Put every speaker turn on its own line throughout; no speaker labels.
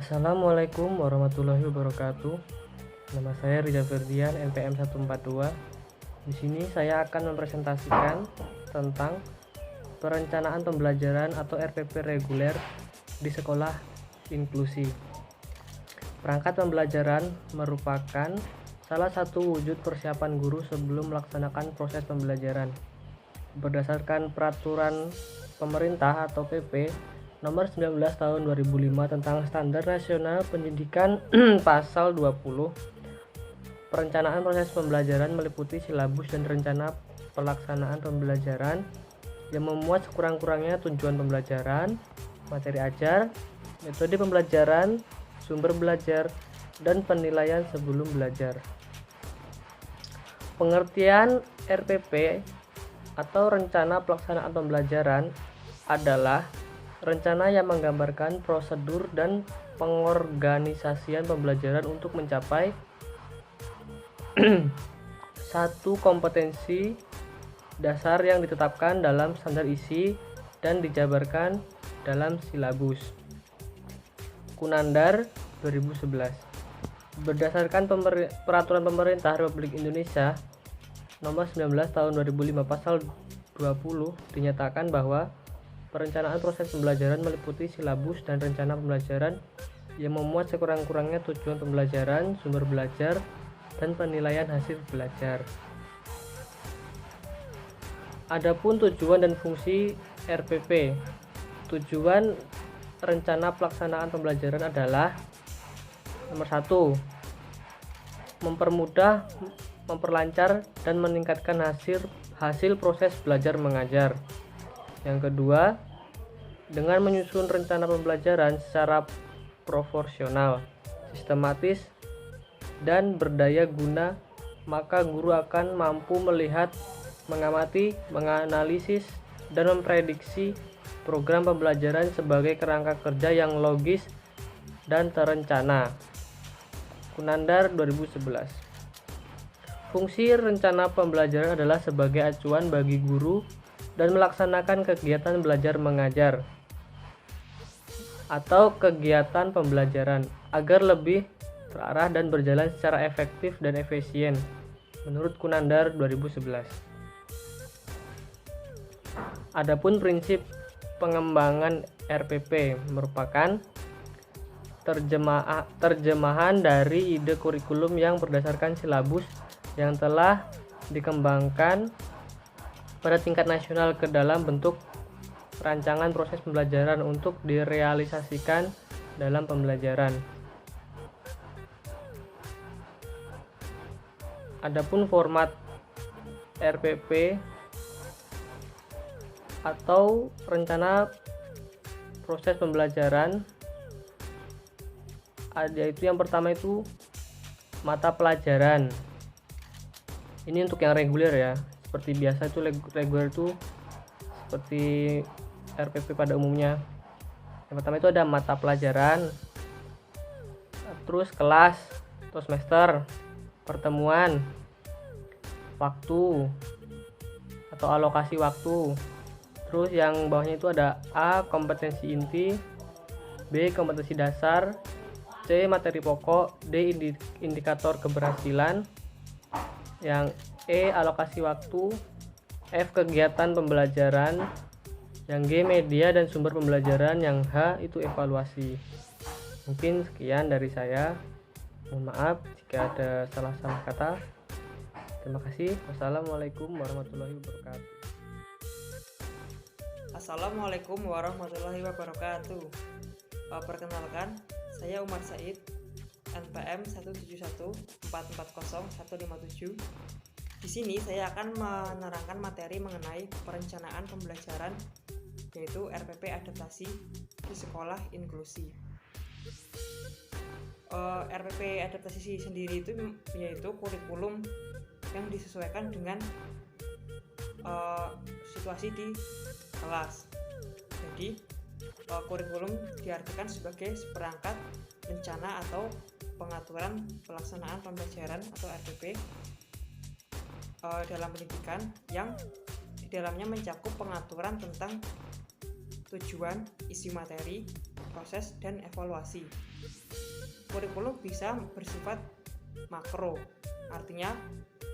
Assalamualaikum warahmatullahi wabarakatuh. Nama saya Rizal Ferdian, NPM 142. Di sini saya akan mempresentasikan tentang perencanaan pembelajaran atau RPP reguler di sekolah inklusi. Perangkat pembelajaran merupakan salah satu wujud persiapan guru sebelum melaksanakan proses pembelajaran. Berdasarkan peraturan pemerintah atau PP Nomor 19 Tahun 2005 tentang Standar Nasional Pendidikan Pasal 20, perencanaan proses pembelajaran meliputi silabus dan rencana pelaksanaan pembelajaran yang memuat sekurang-kurangnya tujuan pembelajaran, materi ajar, metode pembelajaran, sumber belajar, dan penilaian sebelum belajar. Pengertian RPP atau Rencana Pelaksanaan Pembelajaran adalah rencana yang menggambarkan prosedur dan pengorganisasian pembelajaran untuk mencapai satu kompetensi dasar yang ditetapkan dalam standar isi dan dijabarkan dalam silabus. Kunandar 2011. Berdasarkan Peraturan Pemerintah Republik Indonesia Nomor 19 Tahun 2005 Pasal 20 dinyatakan bahwa perencanaan proses pembelajaran meliputi silabus dan rencana pembelajaran yang memuat sekurang-kurangnya tujuan pembelajaran, sumber belajar, dan penilaian hasil belajar. Adapun tujuan dan fungsi RPP. Tujuan rencana pelaksanaan pembelajaran adalah nomor 1. Mempermudah, memperlancar, dan meningkatkan hasil proses belajar mengajar. Yang kedua, dengan menyusun rencana pembelajaran secara proporsional, sistematis, dan berdaya guna, maka guru akan mampu melihat, mengamati, menganalisis, dan memprediksi program pembelajaran sebagai kerangka kerja yang logis dan terencana. Kunandar 2011. Fungsi rencana pembelajaran adalah sebagai acuan bagi guru dan melaksanakan kegiatan belajar mengajar atau kegiatan pembelajaran agar lebih terarah dan berjalan secara efektif dan efisien menurut Kunandar 2011. Adapun prinsip pengembangan RPP merupakan terjemahan dari ide kurikulum yang berdasarkan silabus yang telah dikembangkan pada tingkat nasional ke dalam bentuk rancangan proses pembelajaran untuk direalisasikan dalam pembelajaran. Adapun format RPP atau rencana proses pembelajaran, yaitu yang pertama itu mata pelajaran. Ini untuk yang reguler ya. Seperti biasa itu reguler itu seperti RPP pada umumnya. Yang pertama itu ada mata pelajaran, terus kelas atau semester, pertemuan, waktu atau alokasi waktu. Terus yang bawahnya itu ada A. Kompetensi inti, B. Kompetensi dasar, C. Materi pokok, D. Indikator keberhasilan, yang E. Alokasi waktu, F. Kegiatan pembelajaran, yang G. Media dan sumber pembelajaran, yang H. itu evaluasi. Mungkin sekian dari saya. Mohon maaf jika ada salah-salah kata. Terima kasih. Wassalamualaikum warahmatullahi wabarakatuh.
Assalamualaikum warahmatullahi wabarakatuh. Perkenalkan, saya Umar Said, NPM 171440157. Di sini saya akan menerangkan materi mengenai perencanaan pembelajaran, yaitu RPP adaptasi di sekolah inklusi. RPP adaptasi sendiri itu yaitu kurikulum yang disesuaikan dengan situasi di kelas. Jadi kurikulum diartikan sebagai seperangkat rencana atau pengaturan pelaksanaan pembelajaran atau RPP dalam pendidikan yang di dalamnya mencakup pengaturan tentang tujuan, isi materi, proses, dan evaluasi. kurikulum bisa bersifat makro, artinya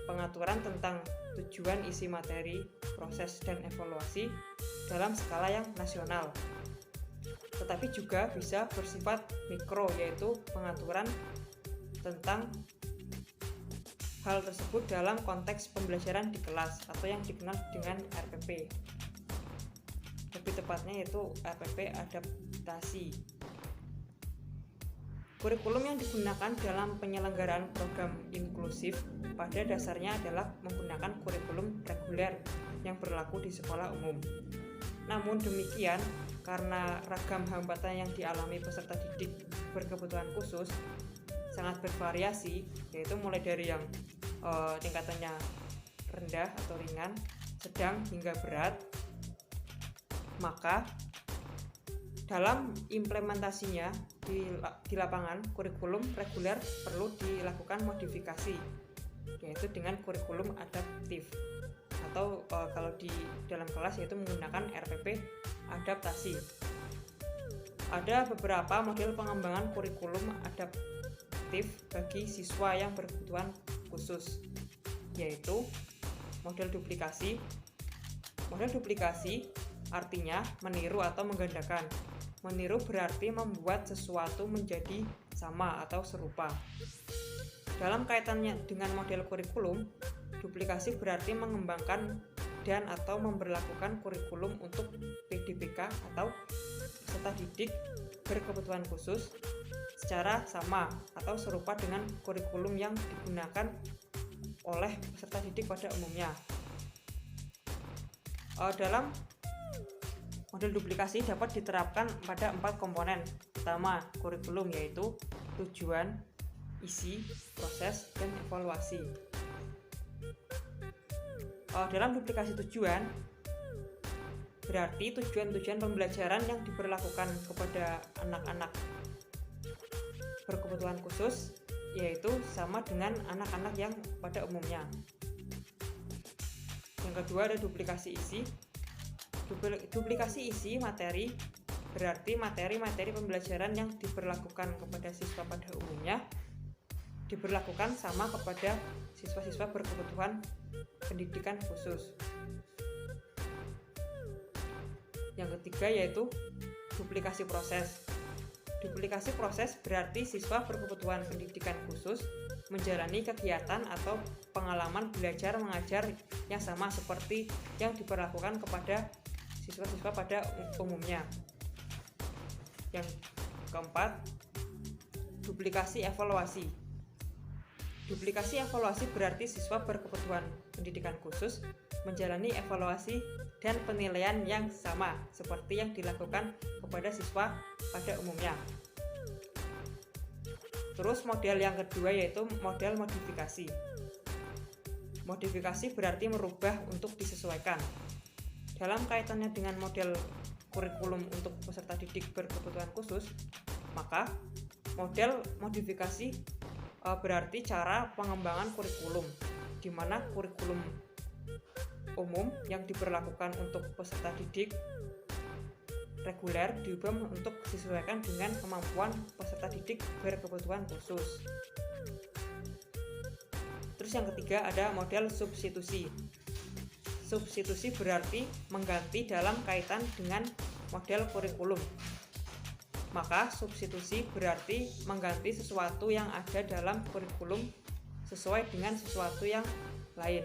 pengaturan tentang tujuan, isi materi, proses, dan evaluasi dalam skala yang nasional. Tetapi juga bisa bersifat mikro, yaitu pengaturan tentang hal tersebut dalam konteks pembelajaran di kelas atau yang dikenal dengan RPP. Lebih tepatnya yaitu RPP adaptasi. Kurikulum yang digunakan dalam penyelenggaraan program inklusif pada dasarnya adalah menggunakan kurikulum reguler yang berlaku di sekolah umum. Namun demikian, karena ragam hambatan yang dialami peserta didik berkebutuhan khusus sangat bervariasi, yaitu mulai dari yang tingkatannya rendah atau ringan, sedang hingga berat, maka dalam implementasinya di lapangan, kurikulum reguler perlu dilakukan modifikasi, yaitu dengan kurikulum adaptif, atau kalau di dalam kelas yaitu menggunakan RPP adaptasi. Ada beberapa model pengembangan kurikulum adaptif bagi siswa yang berkebutuhan khusus, yaitu model duplikasi. Model duplikasi artinya meniru atau menggandakan. Meniru berarti membuat sesuatu menjadi sama atau serupa. Dalam kaitannya dengan model kurikulum, duplikasi berarti mengembangkan dan atau memberlakukan kurikulum untuk PDBK atau peserta didik berkebutuhan khusus secara sama atau serupa dengan kurikulum yang digunakan oleh peserta didik pada umumnya. Dalam model duplikasi dapat diterapkan pada 4 komponen. Pertama, kurikulum, yaitu tujuan, isi, proses, dan evaluasi. Dalam duplikasi tujuan, berarti tujuan-tujuan pembelajaran yang diberlakukan kepada anak-anak berkebutuhan khusus, yaitu sama dengan anak-anak yang pada umumnya. Yang kedua ada duplikasi isi. Duplikasi isi materi berarti materi-materi pembelajaran yang diberlakukan kepada siswa pada umumnya diberlakukan sama kepada siswa-siswa berkebutuhan pendidikan khusus. Yang ketiga yaitu duplikasi proses. Duplikasi proses berarti siswa berkebutuhan pendidikan khusus menjalani kegiatan atau pengalaman belajar mengajar yang sama seperti yang diberlakukan kepada siswa-siswa pada umumnya. Yang keempat, duplikasi evaluasi. Duplikasi evaluasi berarti siswa berkebutuhan pendidikan khusus menjalani evaluasi dan penilaian yang sama seperti yang dilakukan kepada siswa pada umumnya. Terus model yang kedua yaitu model modifikasi. Modifikasi berarti merubah untuk disesuaikan. Dalam kaitannya dengan model kurikulum untuk peserta didik berkebutuhan khusus, maka model modifikasi berarti cara pengembangan kurikulum, di mana kurikulum umum yang diberlakukan untuk peserta didik reguler diubah untuk disesuaikan dengan kemampuan peserta didik berkebutuhan khusus. Terus yang ketiga ada model substitusi. Substitusi berarti mengganti dalam kaitan dengan model kurikulum. Maka substitusi berarti mengganti sesuatu yang ada dalam kurikulum sesuai dengan sesuatu yang lain.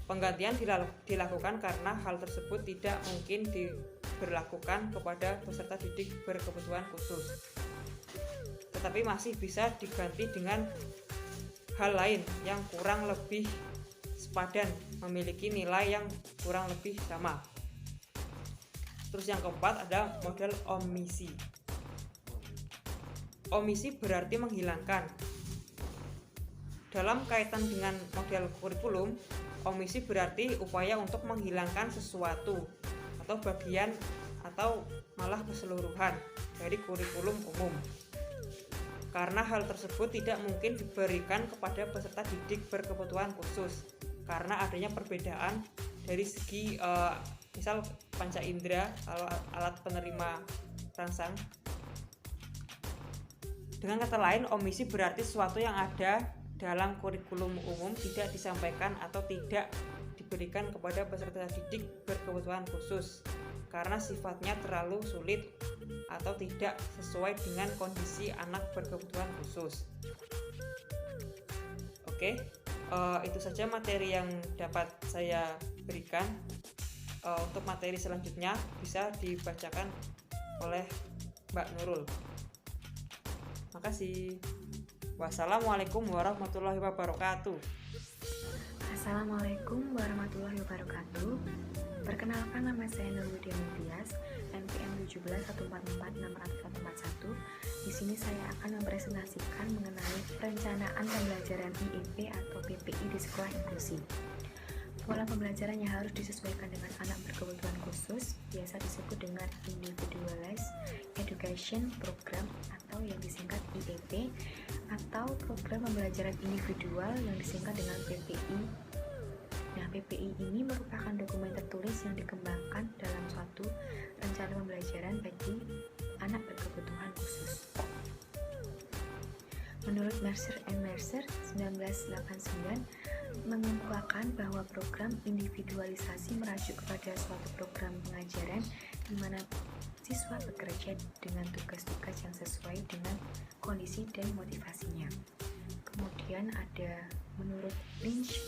Penggantian dilakukan karena hal tersebut tidak mungkin diberlakukan kepada peserta didik berkebutuhan khusus, tetapi masih bisa diganti dengan hal lain yang kurang lebih sepadan, memiliki nilai yang kurang lebih sama. Terus yang keempat ada model omisi. Omisi berarti menghilangkan. Dalam kaitan dengan model kurikulum, omisi berarti upaya untuk menghilangkan sesuatu atau bagian atau malah keseluruhan dari kurikulum umum. Karena hal tersebut tidak mungkin diberikan kepada peserta didik berkebutuhan khusus karena adanya perbedaan dari segi misal panca indera, kalau alat penerima rangsang Dengan kata lain, omisi berarti sesuatu yang ada dalam kurikulum umum tidak disampaikan atau tidak diberikan kepada peserta didik berkebutuhan khusus karena sifatnya terlalu sulit atau tidak sesuai dengan kondisi anak berkebutuhan khusus. Oke, itu saja materi yang dapat saya berikan. Untuk materi selanjutnya bisa dibacakan oleh Mbak Nurul. Makasih. Wassalamualaikum warahmatullahi wabarakatuh.
Assalamualaikum warahmatullahi wabarakatuh. Perkenalkan, nama saya Nurwidia Mutias, NPM 171446441. Di sini saya akan mempresentasikan mengenai perencanaan pembelajaran IEP atau PPI di sekolah inklusi. Pola pembelajaran yang harus disesuaikan dengan anak berkebutuhan khusus biasa disebut dengan Individualized Education Program atau yang disingkat IEP, atau program pembelajaran individual yang disingkat dengan PPI. Nah, PPI ini merupakan dokumen tertulis yang dikembangkan dalam suatu rencana pembelajaran bagi anak berkebutuhan khusus. Menurut Mercer and Mercer 1989 mengemukakan bahwa program individualisasi merujuk kepada suatu program pengajaran di mana siswa bekerja dengan tugas-tugas yang sesuai dengan kondisi dan motivasinya. Kemudian ada menurut Lynch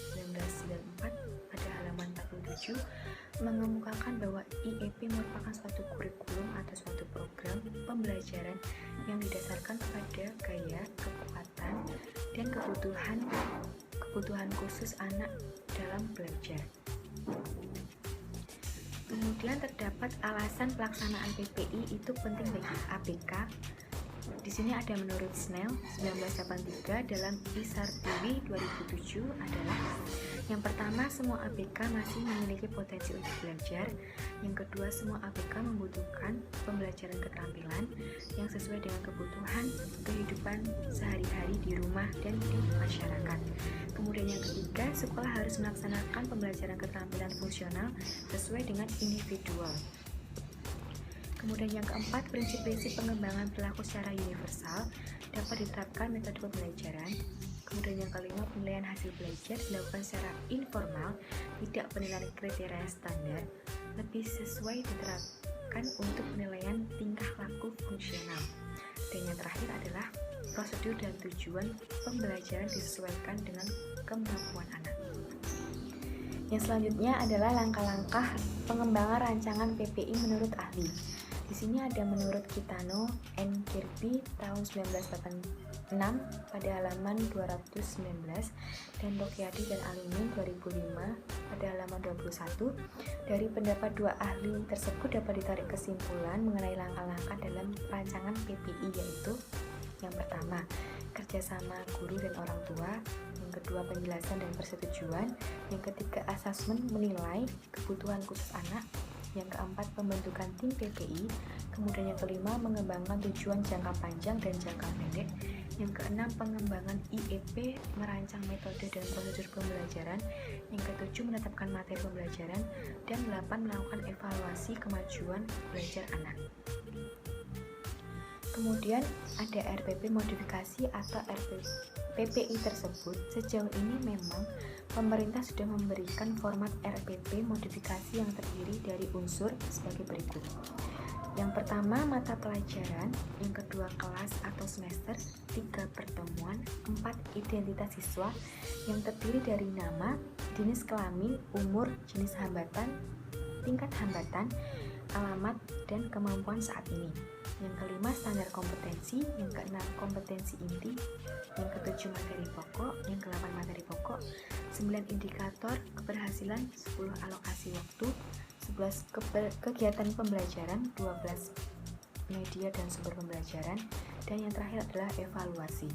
1994 pada halaman 47 mengemukakan bahwa IEP merupakan suatu kurikulum atau suatu program pembelajaran yang didasarkan pada gaya, kekuatan, dan kebutuhan khusus anak dalam belajar. Kemudian terdapat alasan pelaksanaan PPI itu penting bagi ABK. Di sini ada menurut Snell 1983 dalam ISAR-TV 2007 adalah: yang pertama, semua ABK masih memiliki potensi untuk belajar. Yang kedua, semua ABK membutuhkan pembelajaran keterampilan yang sesuai dengan kebutuhan kehidupan sehari-hari di rumah dan di masyarakat. Kemudian yang ketiga, sekolah harus melaksanakan pembelajaran keterampilan fungsional sesuai dengan individual. Kemudian yang keempat, prinsip-prinsip pengembangan perilaku secara universal dapat diterapkan metode pembelajaran. Kemudian yang kelima, penilaian hasil belajar dilakukan secara informal, tidak penilaian kriteria standar, lebih sesuai diterapkan untuk penilaian tingkah laku fungsional. Dan yang terakhir adalah prosedur dan tujuan pembelajaran disesuaikan dengan kemampuan anak. Yang selanjutnya adalah langkah-langkah pengembangan rancangan PPI menurut ahli. Di sini ada menurut Kitano and Kirby tahun 1986 pada halaman 219 dan Lokyadi dan Alimin 2005 pada halaman 21. Dari pendapat dua ahli tersebut dapat ditarik kesimpulan mengenai langkah-langkah dalam rancangan PPI, yaitu yang pertama, kerjasama guru dan orang tua. Yang kedua, penjelasan dan persetujuan. Yang ketiga, asesmen menilai kebutuhan khusus anak. Yang keempat, pembentukan tim PPI. Kemudian yang kelima, mengembangkan tujuan jangka panjang dan jangka pendek. Yang keenam, pengembangan IEP, merancang metode dan prosedur pembelajaran. Yang ketujuh, menetapkan materi pembelajaran. Dan 8, melakukan evaluasi kemajuan belajar anak. Kemudian ada RPP modifikasi atau PPI tersebut. Sejauh ini memang pemerintah sudah memberikan format RPP modifikasi yang terdiri dari unsur sebagai berikut. Yang pertama, mata pelajaran. Yang kedua, kelas atau semester. 3, pertemuan. 4, identitas siswa yang terdiri dari nama, jenis kelamin, umur, jenis hambatan, tingkat hambatan, alamat, dan kemampuan saat ini. Yang kelima, standar kompetensi. Yang keenam, kompetensi inti. Yang ketujuh, materi pokok. Yang ke-8, materi pokok. 9, indikator keberhasilan. 10, alokasi waktu. 11, kegiatan pembelajaran. 12, media dan sumber pembelajaran. Dan yang terakhir adalah evaluasi.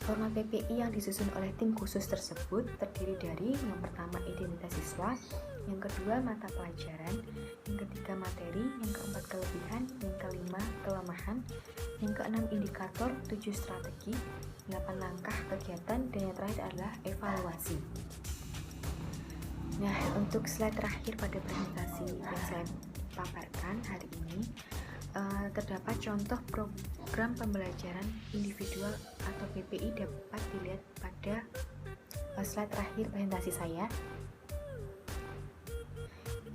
Format PPI yang disusun oleh tim khusus tersebut terdiri dari: yang pertama, identitas siswa. Yang kedua, mata pelajaran. Yang ketiga, materi. Yang keempat, kelebihan. Yang kelima, kelemahan. Yang keenam, indikator. 7, strategi. 8, langkah kegiatan. Dan yang terakhir adalah evaluasi. Nah, untuk slide terakhir pada presentasi yang saya paparkan hari ini, terdapat contoh program pembelajaran individual atau PPI dapat dilihat pada slide terakhir presentasi saya.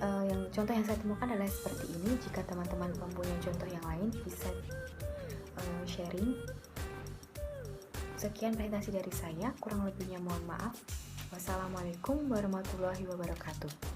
Yang contoh yang saya temukan adalah seperti ini. Jika teman-teman mempunyai contoh yang lain bisa sharing. Sekian presentasi dari saya, kurang lebihnya mohon maaf. Wassalamualaikum warahmatullahi wabarakatuh.